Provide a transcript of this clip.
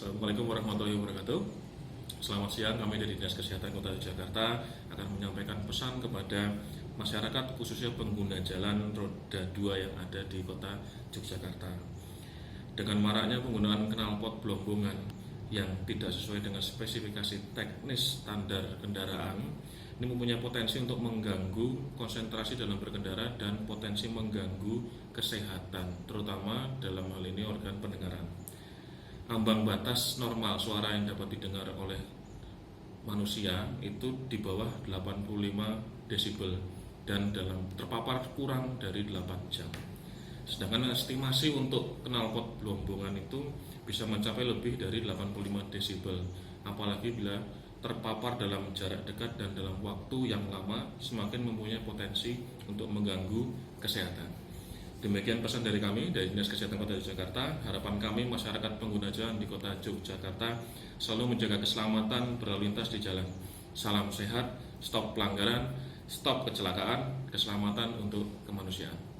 Assalamualaikum warahmatullahi wabarakatuh. Selamat siang, kami dari Dinas Kesehatan Kota Yogyakarta akan menyampaikan pesan kepada masyarakat khususnya pengguna jalan roda 2 yang ada di Kota Yogyakarta. Dengan maraknya penggunaan knalpot belombongan yang tidak sesuai dengan spesifikasi teknis standar kendaraan, ini mempunyai potensi untuk mengganggu konsentrasi dalam berkendara dan potensi mengganggu kesehatan, terutama dalam hal ini organ pendengaran. Ambang batas normal suara yang dapat didengar oleh manusia itu di bawah 85 desibel dan dalam terpapar kurang dari 8 jam. Sedangkan estimasi untuk knalpot belombongan itu bisa mencapai lebih dari 85 desibel, apalagi bila terpapar dalam jarak dekat dan dalam waktu yang lama, semakin mempunyai potensi untuk mengganggu kesehatan. Demikian pesan dari kami dari Dinas Kesehatan Kota Yogyakarta. Harapan kami masyarakat pengguna jalan di Kota Yogyakarta selalu menjaga keselamatan berlalu lintas di jalan. Salam sehat, stop pelanggaran, stop kecelakaan, keselamatan untuk kemanusiaan.